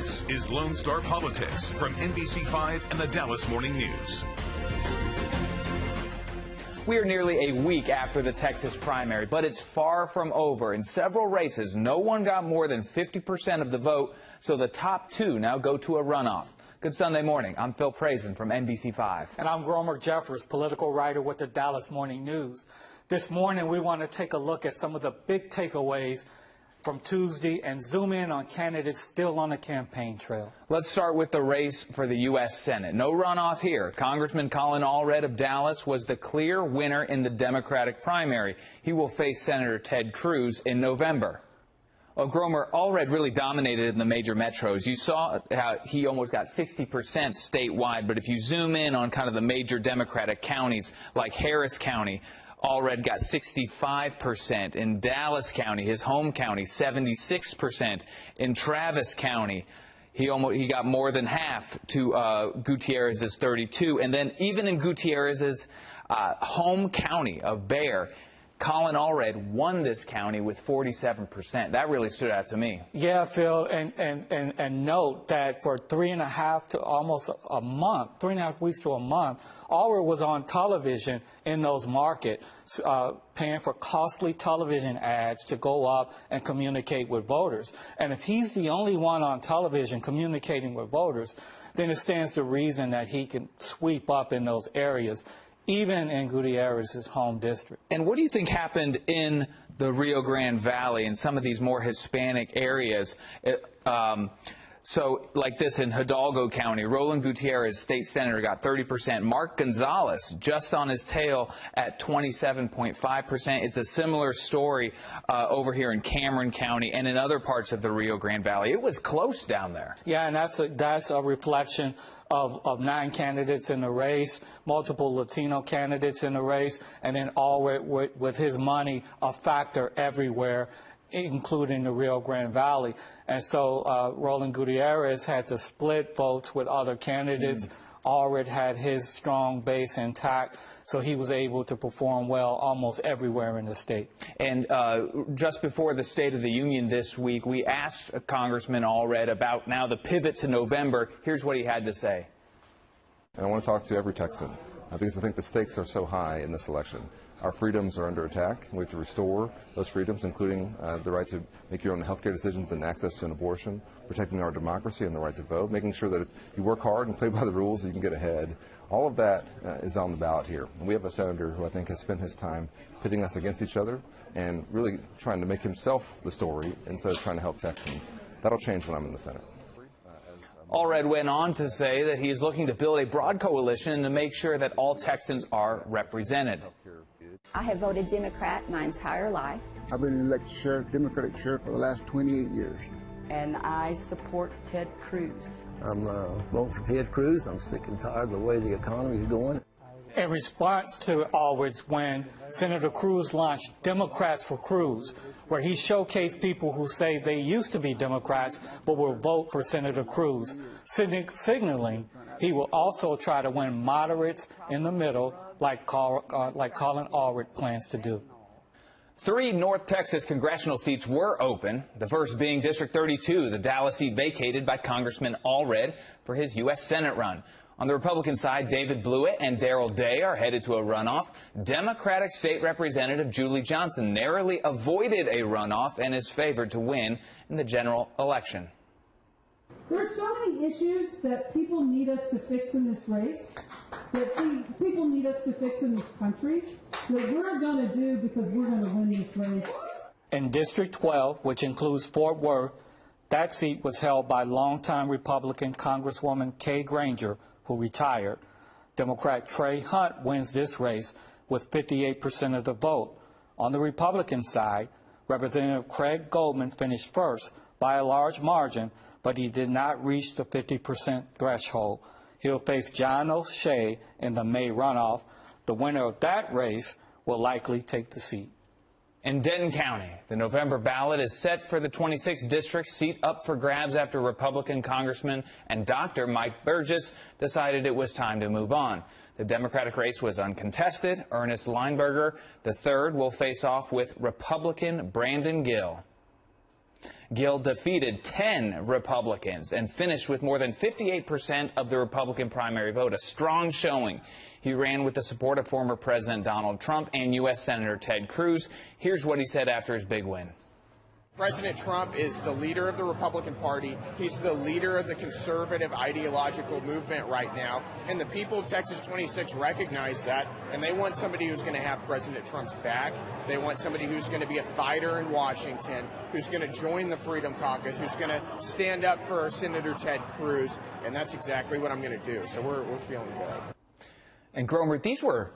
This is Lone Star Politics from NBC5 and the Dallas Morning News. We are nearly a week after the Texas primary, but it's far from over. In several races, no one got more than 50% of the vote, so the top two now go to a runoff. Good Sunday morning. I'm Phil Prazan from NBC5. And I'm Gromer, political writer with the Dallas Morning News. This morning, we want to take a look at some of the big takeaways from Tuesday and zoom in on candidates still on the campaign trail. Let's start with the race for the U.S. Senate. No runoff here. Congressman Colin Allred of Dallas was the clear winner in the Democratic primary. He will face Senator Ted Cruz in November. Well, Gromer, Allred really dominated in the major metros. You saw how he almost got 60% statewide, but if you zoom in on kind of the major Democratic counties like Harris County, Allred got 65%. In Dallas County, his home county, 76%. In Travis County, he got more than half to Gutierrez's 32%. And then even in Gutierrez's home county of Bexar, Colin Allred won this county with 47%. That really stood out to me. Yeah, Phil, and note that for 3.5 to almost a month, 3.5 weeks to a month, Allred was on television in those markets, paying for costly television ads to go up and communicate with voters. And if he's the only one on television communicating with voters, then it stands to reason that he can sweep up in those areas, even in Gutierrez's home district. And what do you think happened in the Rio Grande Valley and some of these more Hispanic areas? So like this in Hidalgo County, Roland Gutierrez, state senator, got 30%. Mark Gonzalez just on his tail at 27.5%. It's a similar story over here in Cameron County and in other parts of the Rio Grande Valley. It was close down there. Yeah, and that's a reflection of 9 candidates in the race, multiple Latino candidates in the race, and then Allred with his money a factor everywhere, including the Rio Grande Valley. And so Roland Gutierrez had to split votes with other candidates. Allred had his strong base intact, so he was able to perform well almost everywhere in the state. And just before the State of the Union this week, we asked Congressman Allred about now the pivot to November. Here's what he had to say. And I want to talk to every Texan because I think the stakes are so high in this election. Our freedoms are under attack. We have to restore those freedoms, including the right to make your own health care decisions and access to an abortion, protecting our democracy and the right to vote, making sure that if you work hard and play by the rules, you can get ahead. All of that is on the ballot here. And we have a senator who I think has spent his time pitting us against each other and really trying to make himself the story instead of trying to help Texans. That'll change when I'm in the Senate. Allred went on to say that he is looking to build a broad coalition to make sure that all Texans are represented. I have voted Democrat my entire life. I've been elected sheriff, Democratic sheriff for the last 28 years. And I support Ted Cruz. I'm voting for Ted Cruz. I'm sick and tired of the way the economy is going. In response to Allred's win, Senator Cruz launched Democrats for Cruz, where he showcased people who say they used to be Democrats but will vote for Senator Cruz, signaling he will also try to win moderates in the middle like Colin Allred plans to do. 3 North Texas congressional seats were open, the first being District 32, the Dallas seat vacated by Congressman Allred for his U.S. Senate run. On the Republican side, David Blewett and Darrell Day are headed to a runoff. Democratic State Representative Julie Johnson narrowly avoided a runoff and is favored to win in the general election. There are so many issues that people need us to fix in this race, that people need us to fix in this country, that we're going to do because we're going to win this race. In District 12, which includes Fort Worth, that seat was held by longtime Republican Congresswoman Kay Granger, who retired. Democrat Trey Hunt wins this race with 58% of the vote. On the Republican side, Representative Craig Goldman finished first by a large margin, but he did not reach the 50% threshold. He'll face John O'Shea in the May runoff. The winner of that race will likely take the seat. In Denton County, the November ballot is set for the 26th district, seat up for grabs after Republican Congressman and Dr. Mike Burgess decided it was time to move on. The Democratic race was uncontested. Ernest Lineberger III will face off with Republican Brandon Gill. Gill defeated 10 Republicans and finished with more than 58% of the Republican primary vote, a strong showing. He ran with the support of former President Donald Trump and U.S. Senator Ted Cruz. Here's what he said after his big win. President Trump is the leader of the Republican Party. He's the leader of the conservative ideological movement right now. And the people of Texas 26 recognize that, and they want somebody who's going to have President Trump's back. They want somebody who's going to be a fighter in Washington, who's going to join the Freedom Caucus, who's going to stand up for Senator Ted Cruz. And that's exactly what I'm going to do. So we're feeling good. And Gromer, these were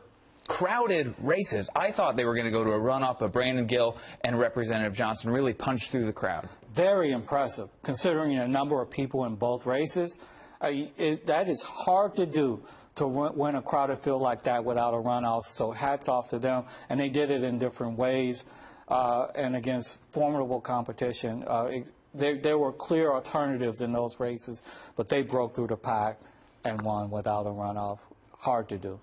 crowded races. I thought they were going to go to a runoff, but Brandon Gill and Representative Johnson really punched through the crowd. Very impressive, considering the number of people in both races. That is hard to do, to win a crowded field like that without a runoff. So hats off to them. And they did it in different ways and against formidable competition. There were clear alternatives in those races, but they broke through the pack and won without a runoff. Hard to do.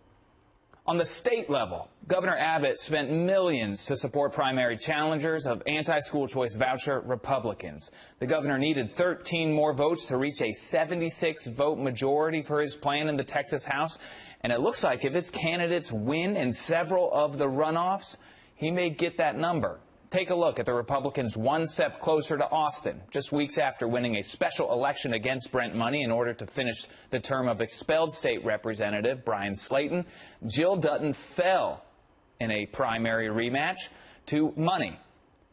On the state level, Governor Abbott spent millions to support primary challengers of anti-school choice voucher Republicans. The governor needed 13 more votes to reach a 76-vote majority for his plan in the Texas House. And it looks like if his candidates win in several of the runoffs, he may get that number. Take a look at the Republicans one step closer to Austin, just weeks after winning a special election against Brent Money in order to finish the term of expelled state representative Brian Slayton. Jill Dutton fell in a primary rematch to Money.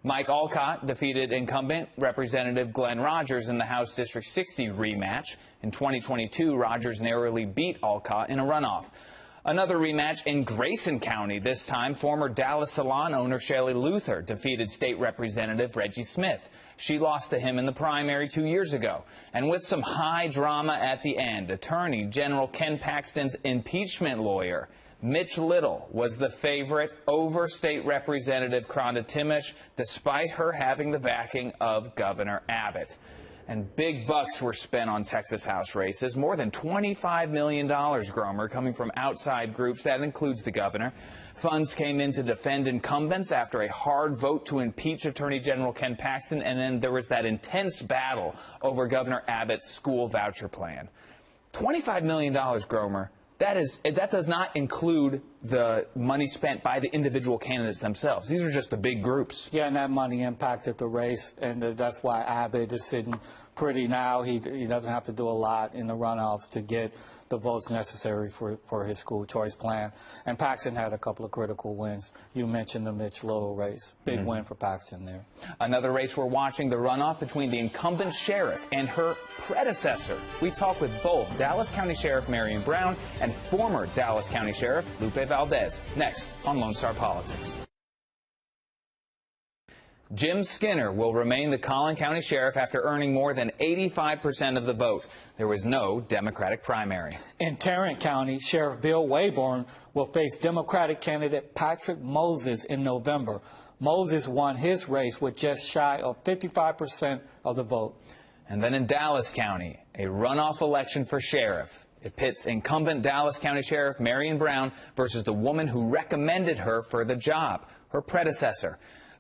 Mike Alcott defeated incumbent Representative Glenn Rogers in the House District 60 rematch. In 2022, Rogers narrowly beat Alcott in a runoff. Another rematch in Grayson County. This time, former Dallas salon owner Shelley Luther defeated State Representative Reggie Smith. She lost to him in the primary 2 years ago. And with some high drama at the end, Attorney General Ken Paxton's impeachment lawyer, Mitch Little, was the favorite over State Representative Kronda Timish, despite her having the backing of Governor Abbott. And big bucks were spent on Texas House races, more than $25 million, Gromer, coming from outside groups. That includes the governor. Funds came in to defend incumbents after a hard vote to impeach Attorney General Ken Paxton, and then there was that intense battle over Governor Abbott's school voucher plan. $25 million, Gromer. That does not include the money spent by the individual candidates themselves. These are just the big groups. Yeah, and that money impacted the race, and that's why Abbott is sitting pretty now. He doesn't have to do a lot in the runoffs to get the votes necessary for his school choice plan. And Paxton had a couple of critical wins. You mentioned the Mitch Little race. Big win for Paxton there. Another race we're watching, the runoff between the incumbent sheriff and her predecessor. We talk with both Dallas County Sheriff Marion Brown and former Dallas County Sheriff Lupe Valdez. Next on Lone Star Politics. Jim Skinner will remain the Collin County Sheriff after earning more than 85% of the vote. There was no Democratic primary. In Tarrant County, Sheriff Bill Wayborn will face Democratic candidate Patrick Moses in November. Moses won his race with just shy of 55% of the vote. And then in Dallas County, a runoff election for sheriff. It pits incumbent Dallas County Sheriff Marion Brown versus the woman who recommended her for the job, her predecessor.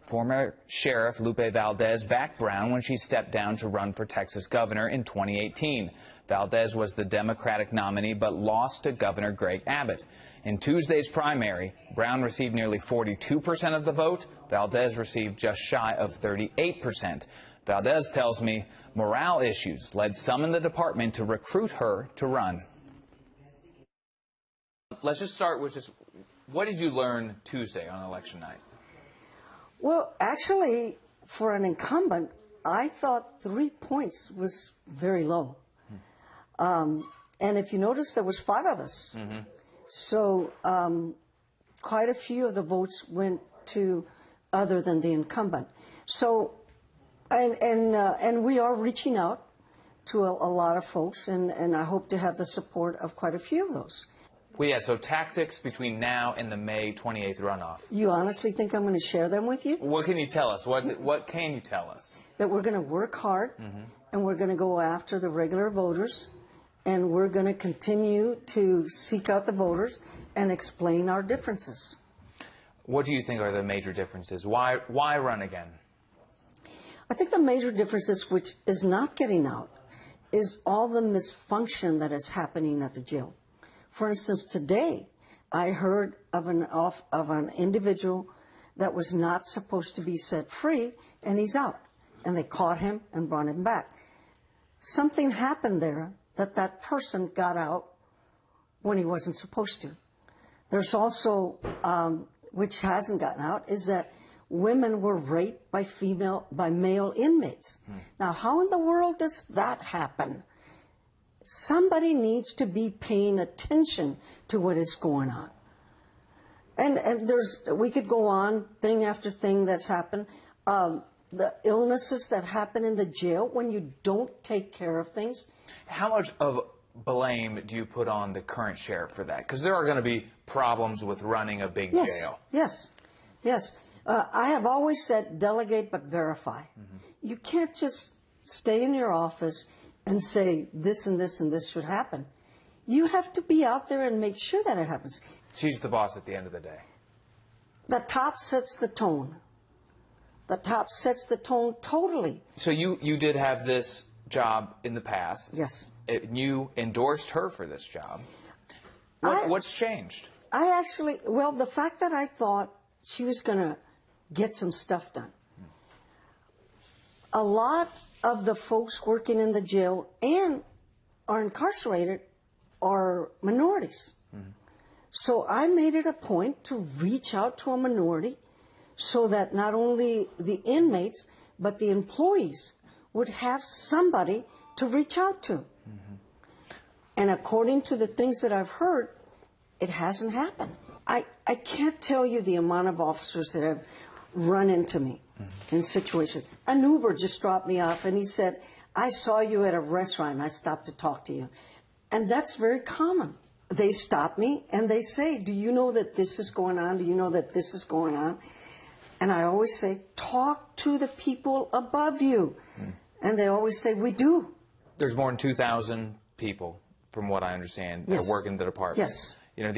Former Sheriff Lupe Valdez backed Brown when she stepped down to run for Texas governor in 2018. Valdez was the Democratic nominee but lost to Governor Greg Abbott. In Tuesday's primary, Brown received nearly 42% of the vote. Valdez received just shy of 38%. Valdez tells me morale issues led some in the department to recruit her to run. Let's just start with what did you learn Tuesday on election night? Well, actually, for an incumbent, I thought 3 points was very low. And if you notice, there was 5 of us. So quite a few of the votes went to other than the incumbent. So, and we are reaching out to a lot of folks, and I hope to have the support of quite a few of those. Well, yeah, so tactics between now and the May 28th runoff. You honestly think I'm going to share them with you? What can you tell us? What can you tell us? That we're going to work hard, and we're going to go after the regular voters, and we're going to continue to seek out the voters and explain our differences. What do you think are the major differences? Why run again? I think the major difference is, which is not getting out, is all the misfunction that is happening at the jail. For instance, today I heard of an individual that was not supposed to be set free, and he's out. And they caught him and brought him back. Something happened there that person got out when he wasn't supposed to. There's also, which hasn't gotten out, is that women were raped by male inmates. Now, how in the world does that happen? Somebody needs to be paying attention to what is going on. And we could go on, thing after thing that's happened. The illnesses that happen in the jail when you don't take care of things. How much of blame do you put on the current sheriff for that? Because there are going to be problems with running a big jail. Yes. I have always said delegate but verify. You can't just stay in your office and say this and this and this should happen. You have to be out there and make sure that it happens. She's the boss at the end of the day. The top sets the tone. The top sets the tone totally. So you did have this job in the past. Yes. You endorsed her for this job. What's changed? The fact that I thought she was going to get some stuff done. A lot of the folks working in the jail and are incarcerated are minorities. So I made it a point to reach out to a minority so that not only the inmates, but the employees would have somebody to reach out to. And according to the things that I've heard, it hasn't happened. I can't tell you the amount of officers that have run into me in situations. An Uber just dropped me off and he said, I saw you at a restaurant and I stopped to talk to you. And that's very common. They stop me and they say, do you know that this is going on? Do you know that this is going on? And I always say, talk to the people above you. And they always say, we do. There's more than 2,000 people, from what I understand, that work in the department. Yes. You know,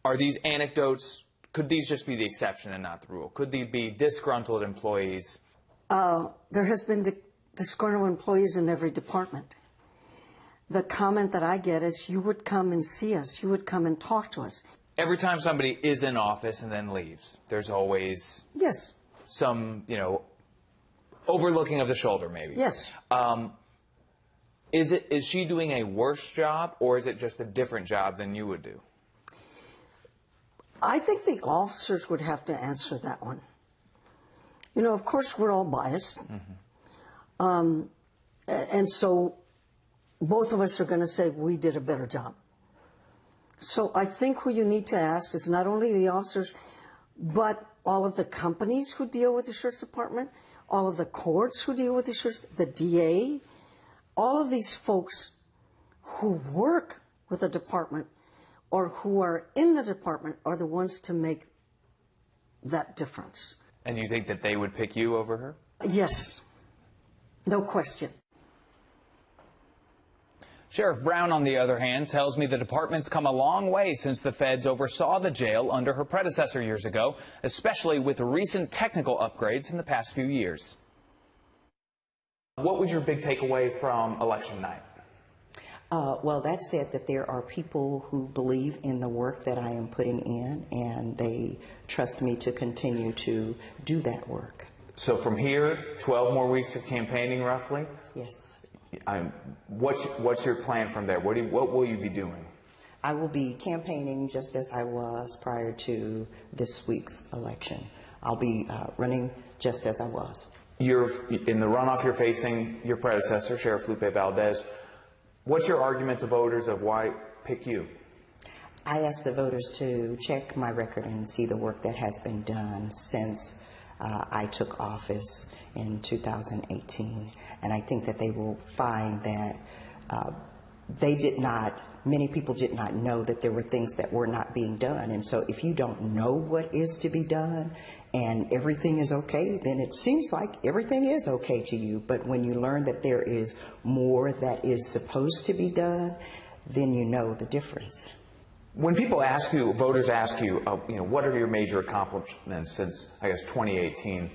are these anecdotes, could these just be the exception and not the rule? Could they be disgruntled employees? There has been disgruntled employees in every department. The comment that I get is, you would come and see us. You would come and talk to us. Every time somebody is in office and then leaves, there's always some, overlooking of the shoulder, maybe. Yes. Is she doing a worse job, or is it just a different job than you would do? I think the officers would have to answer that one. Of course, we're all biased. And so both of us are going to say we did a better job. So I think who you need to ask is not only the officers, but all of the companies who deal with the Sheriff's Department, all of the courts who deal with the Sheriff's, the DA, all of these folks who work with the department or who are in the department are the ones to make that difference. And you think that they would pick you over her? Yes, no question. Sheriff Brown, on the other hand, tells me the department's come a long way since the feds oversaw the jail under her predecessor years ago, especially with recent technical upgrades in the past few years. What was your big takeaway from election night? Well, that said that there are people who believe in the work that I am putting in, and they trust me to continue to do that work. So from here, 12 more weeks of campaigning, roughly? Yes. What's your plan from there? What will you be doing? I will be campaigning just as I was prior to this week's election. I'll be running just as I was. In the runoff, you're facing your predecessor, Sheriff Felipe Valdez. What's your argument to voters of why pick you? I ask the voters to check my record and see the work that has been done since I took office in 2018. And I think that they will find that many people did not know that there were things that were not being done. And so if you don't know what is to be done and everything is okay, then it seems like everything is okay to you. But when you learn that there is more that is supposed to be done, then you know the difference. When people ask you, voters ask you, what are your major accomplishments since, I guess, 2018,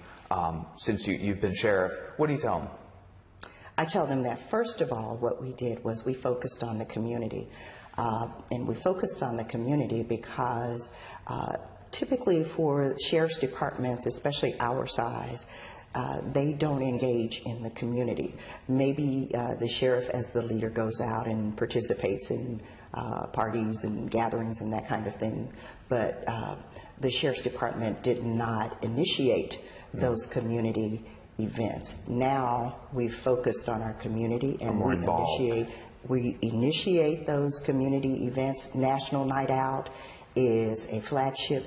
since you've been sheriff. What do you tell them? I tell them that, first of all, what we did was we focused on the community. And we focused on the community because typically for sheriff's departments, especially our size, they don't engage in the community. Maybe the sheriff as the leader goes out and participates in parties and gatherings and that kind of thing, but the sheriff's department did not initiate those community events. Now we've focused on our community and we initiate those community events. National Night Out is a flagship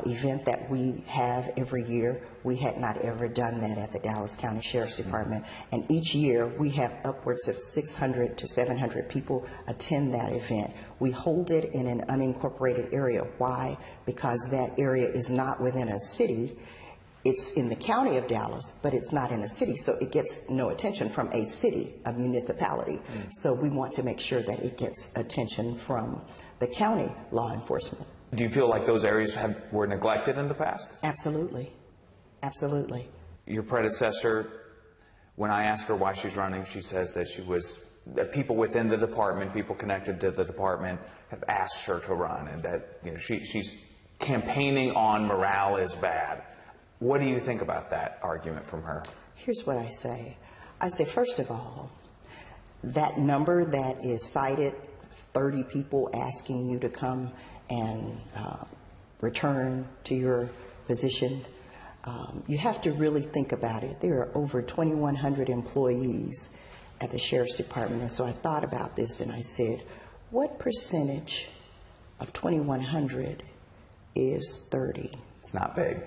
event that we have every year. We had not ever done that at the Dallas County Sheriff's Department. And each year we have upwards of 600 to 700 people attend that event. We hold it in an unincorporated area. Why? Because that area is not within a city. It's in the county of Dallas, but it's not in a city, so it gets no attention from a city, a municipality. So we want to make sure that it gets attention from the county law enforcement. Do you feel like those areas were neglected in the past? Absolutely. Absolutely. Your predecessor, when I ask her why she's running, she says that that people within the department, people connected to the department, have asked her to run, and that she's campaigning on morale is bad. What do you think about that argument from her? Here's what I say. I say, first of all, that number that is cited, 30 people asking you to come and return to your position, you have to really think about it. There are over 2,100 employees at the Sheriff's Department, and so I thought about this and I said, what percentage of 2,100 is 30? It's not big.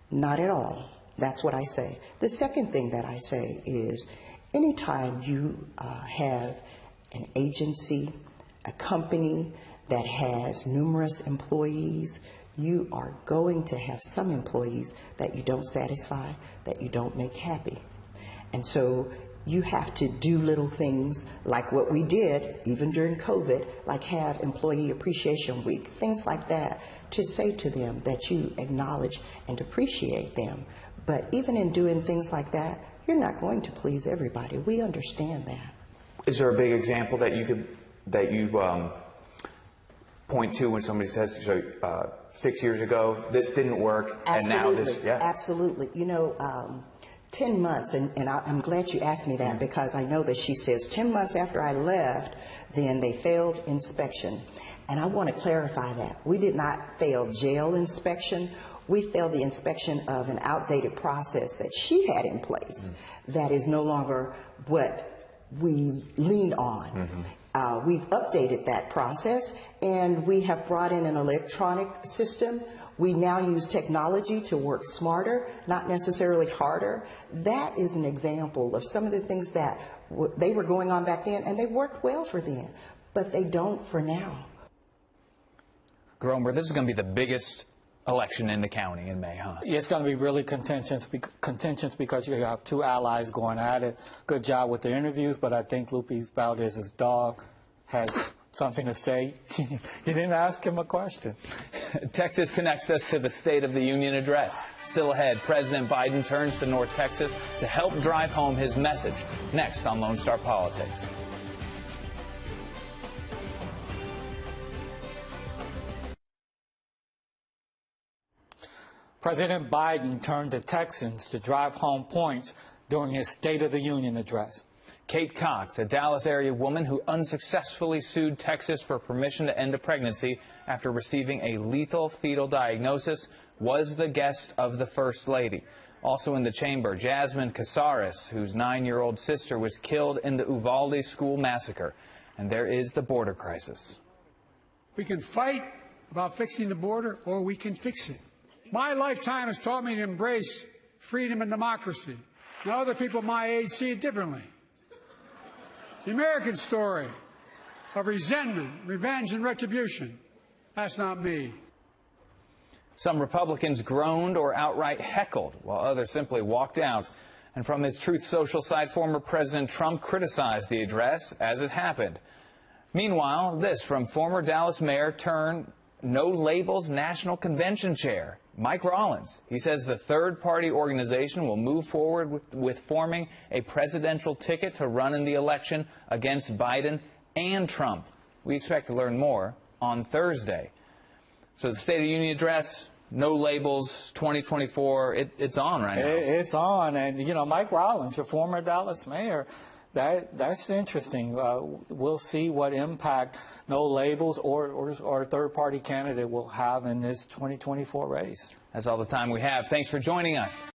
Not at all. That's what I say. The second thing that I say is anytime you have an agency, a company that has numerous employees, you are going to have some employees that you don't satisfy, that you don't make happy. And so you have to do little things like what we did, even during COVID, like have Employee Appreciation Week, things like that, to say to them that you acknowledge and appreciate them. But even in doing things like that, you're not going to please everybody. We understand that. Is there a big example that you point to when somebody says, 6 years ago, this didn't work, Absolutely. And now this, yeah? Absolutely. 10 months, and I'm glad you asked me that, because I know that she says 10 months after I left, then they failed inspection. And I want to clarify that. We did not fail jail inspection. We failed the inspection of an outdated process that she had in place that is no longer what we lean on. We've updated that process, and we have brought in an electronic system. We now use technology to work smarter, not necessarily harder. That is an example of some of the things that they were going on back then, and they worked well for them, but they don't for now. Gromer, this is going to be the biggest election in the county in May, huh? It's going to be really contentious because you have two allies going at it. Good job with the interviews, but I think Lupe Valdez's dog had something to say. You didn't ask him a question. Texas connects us to the State of the Union address. Still ahead, President Biden turns to North Texas to help drive home his message. Next on Lone Star Politics. President Biden turned to Texans to drive home points during his State of the Union address. Kate Cox, a Dallas area woman who unsuccessfully sued Texas for permission to end a pregnancy after receiving a lethal fetal diagnosis, was the guest of the First Lady. Also in the chamber, Jasmine Casares, whose 9-year-old sister was killed in the Uvalde school massacre. And there is the border crisis. We can fight about fixing the border, or we can fix it. My lifetime has taught me to embrace freedom and democracy. Now other people my age see it differently. The American story of resentment, revenge, and retribution, that's not me. Some Republicans groaned or outright heckled, while others simply walked out. And from his Truth Social site, former President Trump criticized the address as it happened. Meanwhile, this from former Dallas Mayor turned No Labels National Convention Chair, Mike Rollins. He says the third-party organization will move forward with forming a presidential ticket to run in the election against Biden and Trump. We expect to learn more on Thursday. So the State of the Union address, No Labels 2024, it's on right now. It's on. And, you know, Mike Rollins, your former Dallas mayor, that's interesting. We'll see what impact No Labels or a third-party candidate will have in this 2024 race. That's all the time we have. Thanks for joining us.